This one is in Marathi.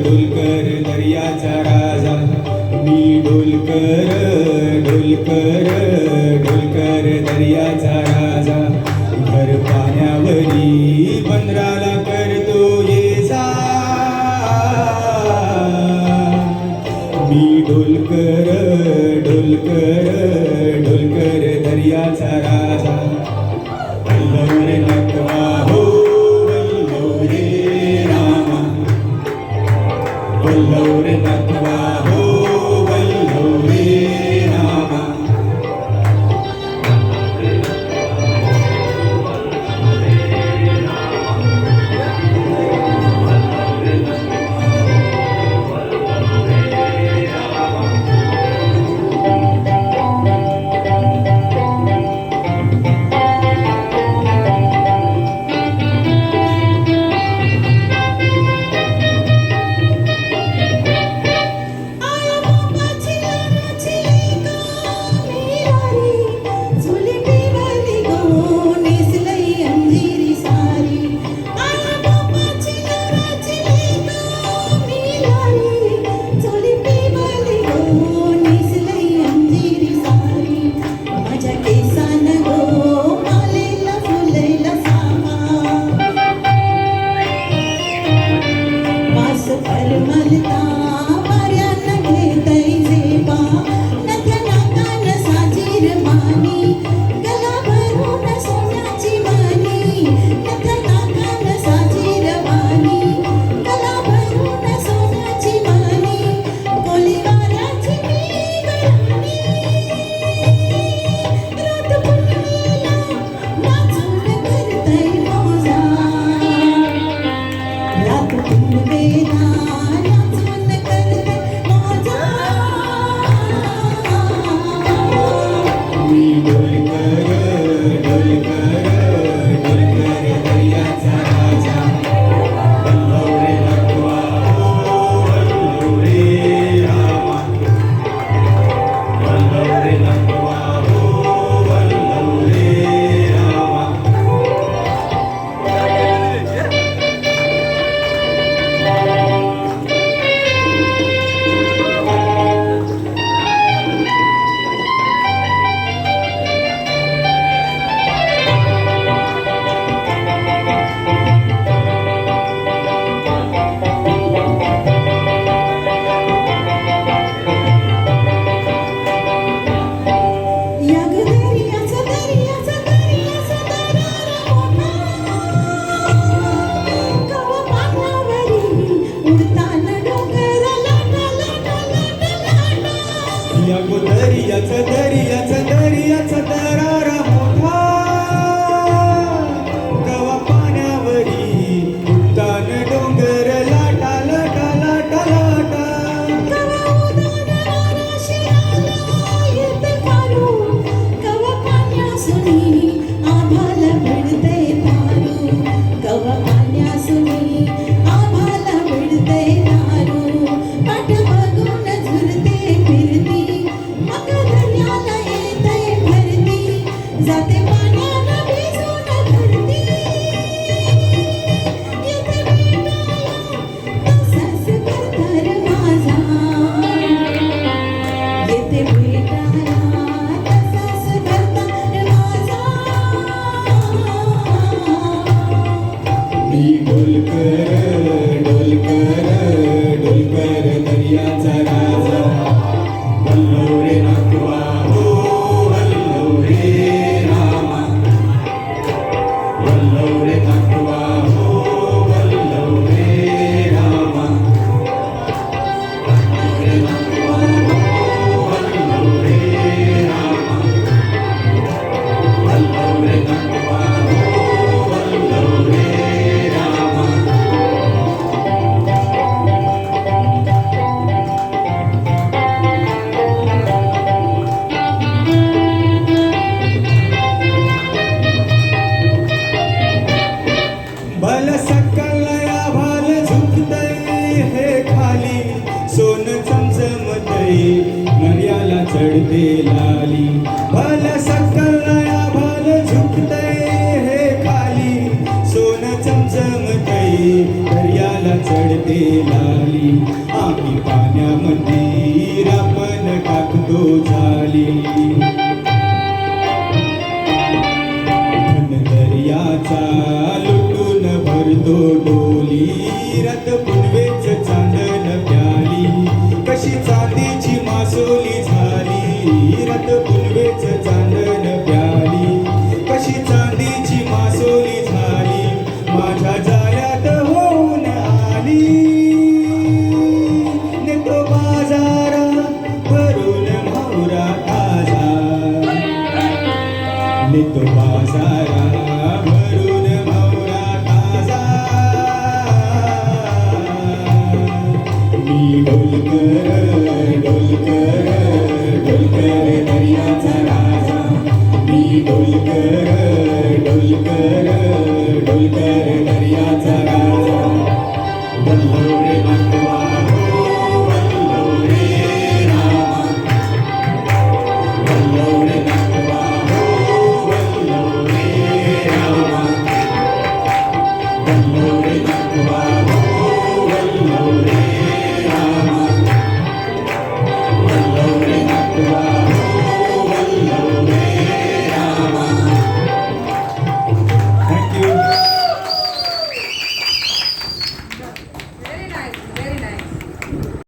डोलकर दर्याचा राजा मी डोलकर दर्याचा राजा भर पाण्यावरी बंदराला करतो ये जा मी डोलकर दर्याचा राजा वल्लव रे नटवा हो वल्लव रे रामा वल्लव रे नटवा हो वल्लव रे रामा दर्याचा दरारा मोठा कवा पाण्यावरी उडतान डोंगर लाटा लाटा लाटा लाटा जाते दर्याला चढते लाली भल सकलया भल झुकते हे खाली सोन चमचमतय दर्याला चढते लाली आम्ही पाण्यामध्ये रापण टाकतो झाली दर्याचा लुटून भरतो डोली रथ पुनवेच चांदन प्याली कशी चांदीची मासोली झाली रथ पुनवेच चांदन प्याली कशी चांदीची मासोली झाली माझ्या जाळ्यात होऊन आली नेतो बाजारा भरून म्हावरा ताजा नेतो बाजारा